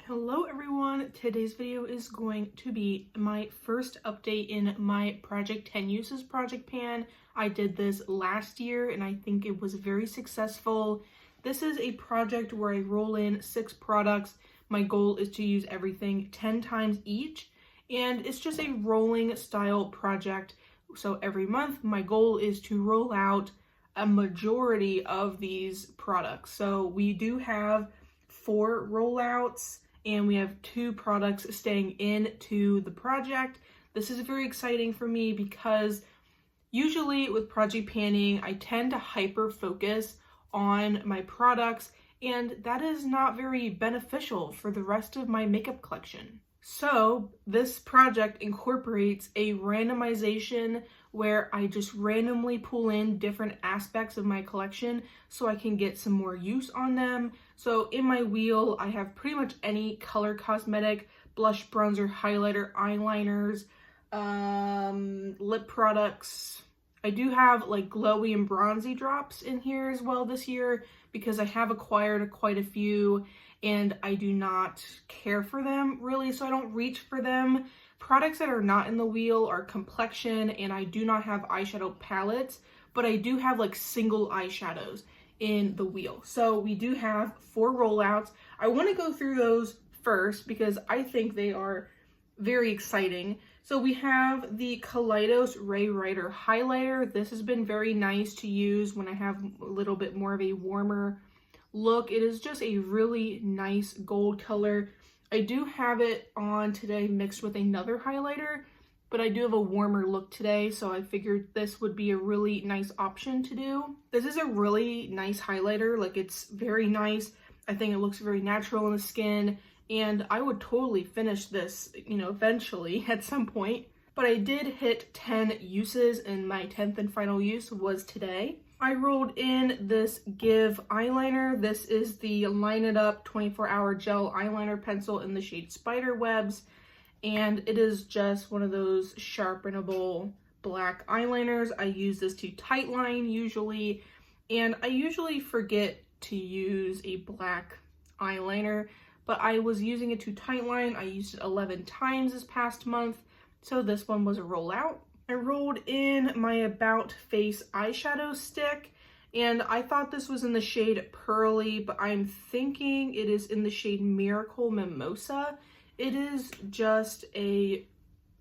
Hello everyone, today's video is going to be my first update in my Project 10 Uses project pan. I did this last year and I think it was very successful. This is a project where I roll in 6 products. My goal is to use everything 10 times each, and it's just a rolling style project. So every month my goal is to roll out a majority of these products. So we do have 4 rollouts and we have 2 products staying into the project. This is very exciting for me because usually with project panning, I tend to hyper focus on my products, and that is not very beneficial for the rest of my makeup collection. So this project incorporates a randomization where I just randomly pull in different aspects of my collection so I can get some more use on them. So in my wheel, I have pretty much any color cosmetic, blush, bronzer, highlighter, eyeliners, lip products. I do have like glowy and bronzy drops in here as well this year because I have acquired quite a few and I do not care for them really, so I don't reach for them. Products that are not in the wheel are complexion, and I do not have eyeshadow palettes, but I do have like single eyeshadows in the wheel. So we do have 4 rollouts. I want to go through those first because I think they are very exciting. So we have the Kaleidos Ray Writer highlighter. This has been very nice to use when I have a little bit more of a warmer look. It is just a really nice gold color. I do have it on today mixed with another highlighter, but I do have a warmer look today, so I figured this would be a really nice option to do. This is a really nice highlighter, like it's very nice. I think it looks very natural on the skin, and I would totally finish this, eventually at some point. But I did hit 10 uses, and my 10th and final use was today. I rolled in this Give eyeliner. This is the Line It Up 24-hour gel eyeliner pencil in the shade Spiderwebs, and it is just one of those sharpenable black eyeliners. I use this to tightline usually, and I usually forget to use a black eyeliner, but I was using it to tightline. I used it 11 times this past month, so this one was a rollout. I rolled in my About Face eyeshadow stick, and I thought this was in the shade Pearly, but I'm thinking it is in the shade Miracle Mimosa. It is just a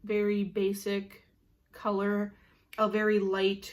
very basic color, a very light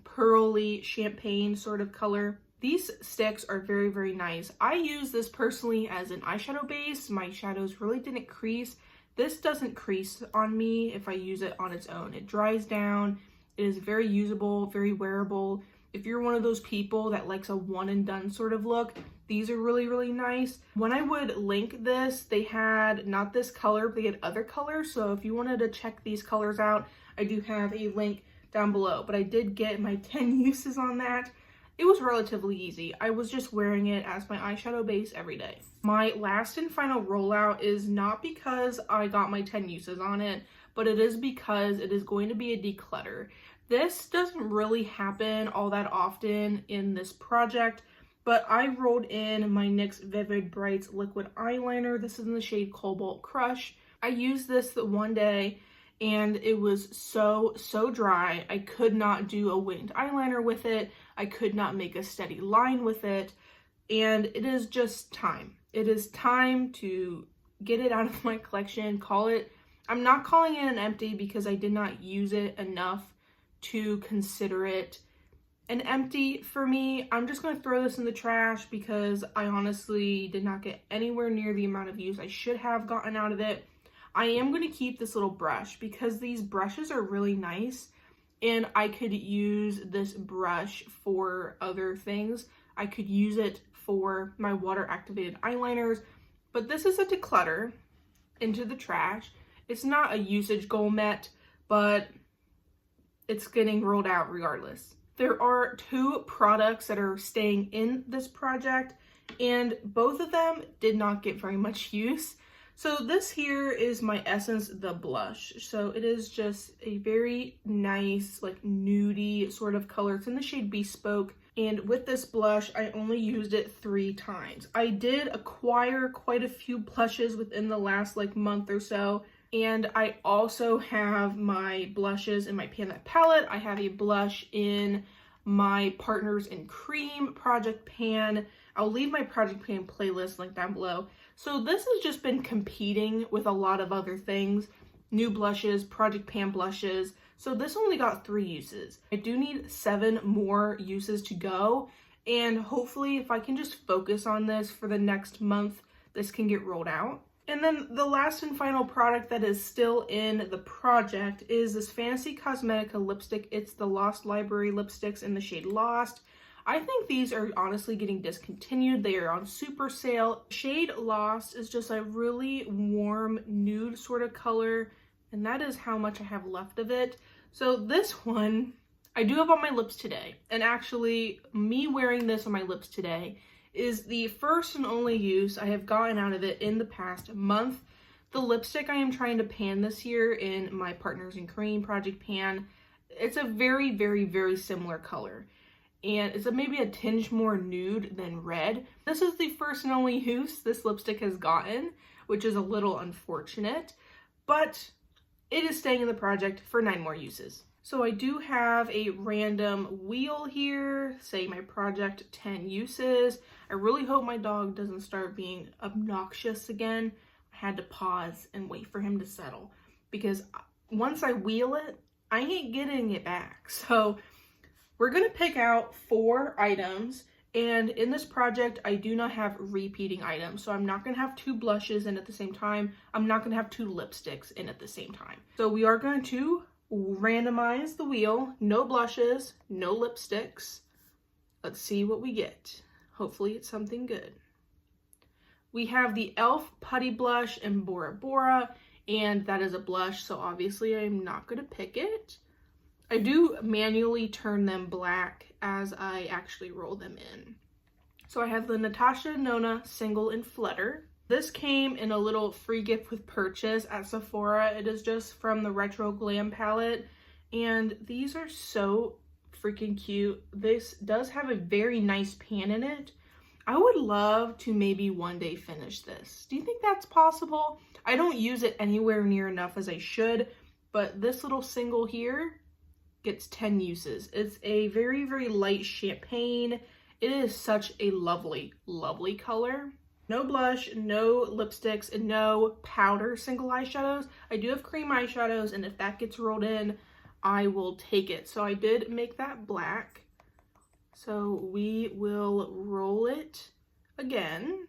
pearly champagne sort of color. These sticks are very, very nice. I use this personally as an eyeshadow base. My shadows really didn't crease. This doesn't crease on me if I use it on its own. It dries down. It is very usable, very wearable. If you're one of those people that likes a one and done sort of look, these are really, really nice. When I would link this, they had not this color, but they had other colors. So if you wanted to check these colors out, I do have a link down below. But I did get my 10 uses on that. It was relatively easy. I was just wearing it as my eyeshadow base every day. My last and final rollout is not because I got my 10 uses on it, but it is because it is going to be a declutter. This doesn't really happen all that often in this project, but I rolled in my NYX Vivid Brights liquid eyeliner. This is in the shade Cobalt Crush. I used this the one day and it was so dry. I could not do a winged eyeliner with it. I could not make a steady line with it. And it is just time. It is time to get it out of my collection, I'm not calling it an empty because I did not use it enough to consider it an empty for me. I'm just gonna throw this in the trash because I honestly did not get anywhere near the amount of use I should have gotten out of it. I am going to keep this little brush because these brushes are really nice and I could use this brush for other things. I could use it for my water activated eyeliners, but this is a declutter into the trash. It's not a usage goal met, but it's getting rolled out regardless. There are 2 products that are staying in this project and both of them did not get very much use. So this here is my Essence The Blush. So it is just a very nice, like nudie sort of color. It's in the shade Bespoke. And with this blush, I only used it 3 times. I did acquire quite a few blushes within the last like month or so. And I also have my blushes in my Pan That palette. I have a blush in my Partners in Cream project pan. I'll leave my project pan playlist link down below. So this has just been competing with a lot of other things. New blushes, project pan blushes. So this only got 3 uses. I do need 7 more uses to go. And hopefully if I can just focus on this for the next month, this can get rolled out. And then the last and final product that is still in the project is this Fantasy Cosmetica lipstick. It's the Lost Library lipsticks in the shade Lost. I think these are honestly getting discontinued. They are on super sale. Shade Lost is just a really warm nude sort of color, and that is how much I have left of it. So this one, I do have on my lips today. And actually, me wearing this on my lips today is the first and only use I have gotten out of it in the past month. The lipstick I am trying to pan this year in my Partners in Cream project pan, it's a very, very, very similar color. And it's maybe a tinge more nude than red. This is the first and only use this lipstick has gotten, which is a little unfortunate, but it is staying in the project for 9 more uses. So I do have a random wheel here, say my project 10 uses. I really hope my dog doesn't start being obnoxious again. I had to pause and wait for him to settle because once I wheel it, I ain't getting it back. So we're gonna pick out 4 items, and in this project, I do not have repeating items. So I'm not gonna have 2 blushes in at the same time. I'm not gonna have 2 lipsticks in at the same time. So we are going to randomize the wheel. No blushes, no lipsticks. Let's see what we get. Hopefully it's something good. We have the e.l.f. Putty Blush in Bora Bora, and that is a blush, so obviously I'm not gonna pick it. I do manually turn them black as I actually roll them in. So I have the Natasha Denona single in Flutter. This came in a little free gift with purchase at Sephora. It is just from the Retro Glam palette, and these are so freaking cute. This does have a very nice pan in it. I would love to maybe one day finish this. Do you think that's possible? I don't use it anywhere near enough as I should, but this little single here gets 10 uses. It's a very, very light champagne. It is such a lovely, lovely color. No blush, no lipsticks, and no powder single eyeshadows. I do have cream eyeshadows, and if that gets rolled in, I will take it. So I did make that black. So we will roll it again.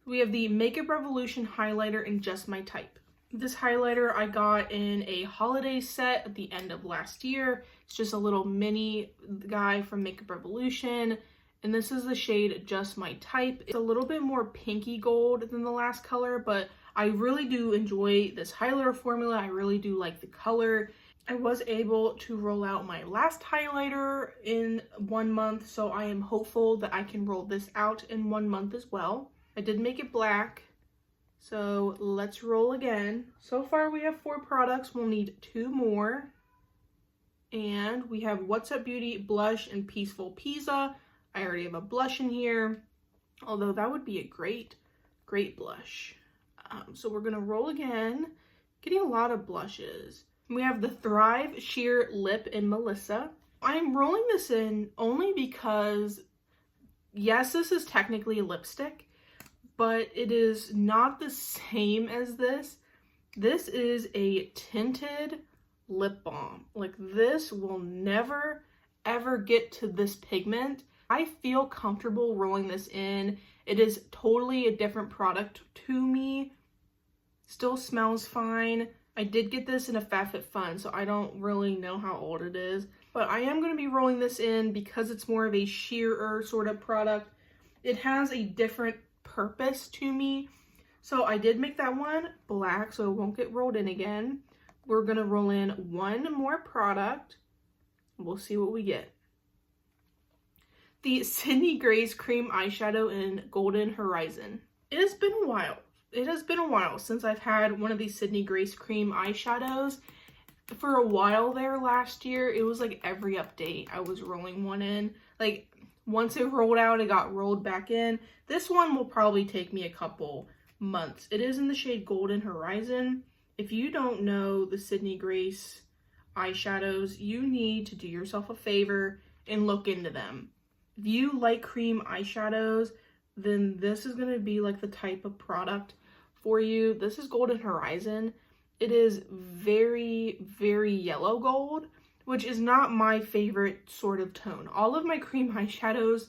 We have the Makeup Revolution highlighter in Just My Type. This highlighter I got in a holiday set at the end of last year. It's just a little mini guy from Makeup Revolution. And this is the shade Just My Type. It's a little bit more pinky gold than the last color, but I really do enjoy this highlighter formula. I really do like the color. I was able to roll out my last highlighter in 1 month, so I am hopeful that I can roll this out in 1 month as well. I did make it black, so let's roll again. So far we have 4 products. We'll need 2 more. And we have What's Up Beauty Blush and Peaceful Pizza. I already have a blush in here, although that would be a great, great blush. So we're gonna roll again, getting a lot of blushes. We have the Thrive Sheer Lip in Melissa. I'm rolling this in only because, yes, this is technically a lipstick, but it is not the same as this. This is a tinted lip balm. Like, this will never, ever get to this pigment. I feel comfortable rolling this in. It is totally a different product to me. Still smells fine. I did get this in a FabFitFun, so I don't really know how old it is. But I am going to be rolling this in because it's more of a sheerer sort of product. It has a different purpose to me. So I did make that one black, so it won't get rolled in again. We're going to roll in 1 more product. We'll see what we get. The Sydney Grace Cream Eyeshadow in Golden Horizon. It has been a while. It has been a while since I've had one of these Sydney Grace Cream eyeshadows. for a while there last year, it was like every update I was rolling one in. Like once it rolled out, it got rolled back in. This one will probably take me a couple months. It is in the shade Golden Horizon. If you don't know the Sydney Grace eyeshadows, you need to do yourself a favor and look into them. If you like cream eyeshadows, then this is going to be like the type of product for you. This is Golden Horizon. It is very, very yellow gold, which is not my favorite sort of tone. All of my cream eyeshadows,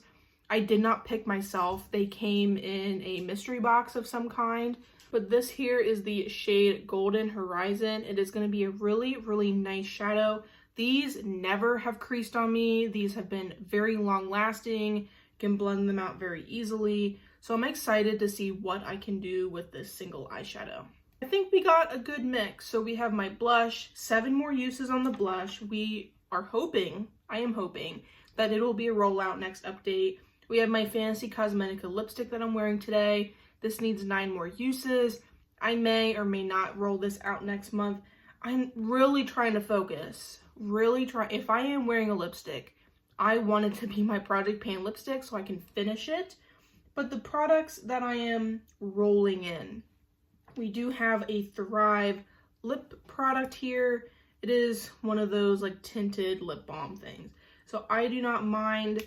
I did not pick myself. They came in a mystery box of some kind. But this here is the shade Golden Horizon. It is going to be a really, really nice shadow. These never have creased on me. These have been very long lasting. Can blend them out very easily. So I'm excited to see what I can do with this single eyeshadow. I think we got a good mix. So we have my blush, 7 more uses on the blush. We are hoping, I am hoping, that it will be a rollout next update. We have my Fantasy Cosmetica lipstick that I'm wearing today. This needs 9 more uses. I may or may not roll this out next month. I'm really trying to focus. If I am wearing a lipstick, I want it to be my Project Pan lipstick so I can finish it. But the products that I am rolling in, we do have a Thrive lip product here. It is one of those like tinted lip balm things. So I do not mind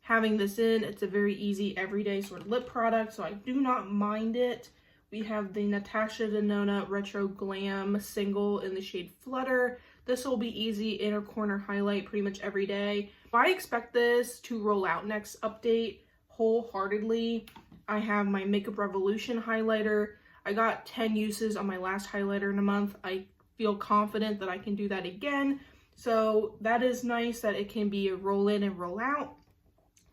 having this in. It's a very easy everyday sort of lip product, so I do not mind it. We have the Natasha Denona Retro Glam single in the shade Flutter. This will be easy inner corner highlight pretty much every day. I expect this to roll out next update wholeheartedly. I have my Makeup Revolution highlighter. I got 10 uses on my last highlighter in a month. I feel confident that I can do that again. So that is nice that it can be a roll in and roll out.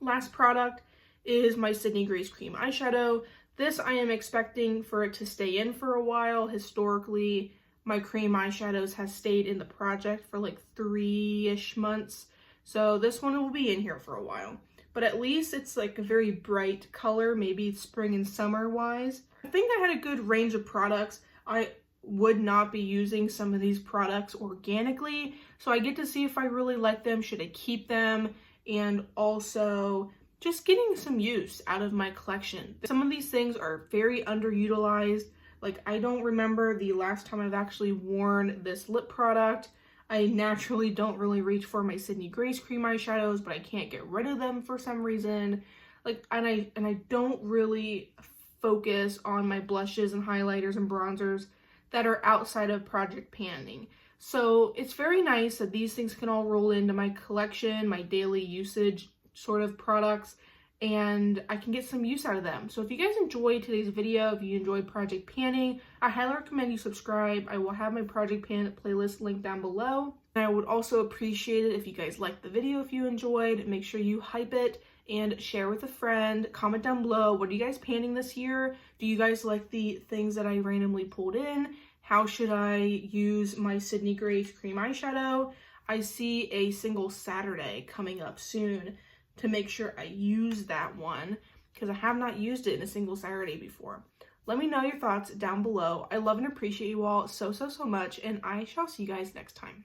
Last product is my Sydney Grace Cream Eyeshadow. This I am expecting for it to stay in for a while. Historically, my cream eyeshadows has stayed in the project for like 3-ish months. So this one will be in here for a while. But at least it's like a very bright color, maybe spring and summer wise. I think I had a good range of products. I would not be using some of these products organically. So I get to see if I really like them, should I keep them, and also just getting some use out of my collection. Some of these things are very underutilized. Like I don't remember the last time I've actually worn this lip product. I naturally don't really reach for my Sydney Grace cream eyeshadows, but I can't get rid of them for some reason. Like, and I don't really focus on my blushes and highlighters and bronzers that are outside of Project Panning. So it's very nice that these things can all roll into my collection, my daily usage sort of products, and I can get some use out of them. So if you guys enjoyed today's video, if you enjoyed Project Panning, I highly recommend you subscribe. I will have my Project Pan playlist linked down below. And I would also appreciate it if you guys liked the video, if you enjoyed. Make sure you hype it and share with a friend. Comment down below, what are you guys panning this year? Do you guys like the things that I randomly pulled in? How should I use my Sydney Grace cream eyeshadow? I see a single Saturday coming up soon to make sure I use that one because I have not used it in a single Saturday before. Let me know your thoughts down below. I love and appreciate you all so much, and I shall see you guys next time.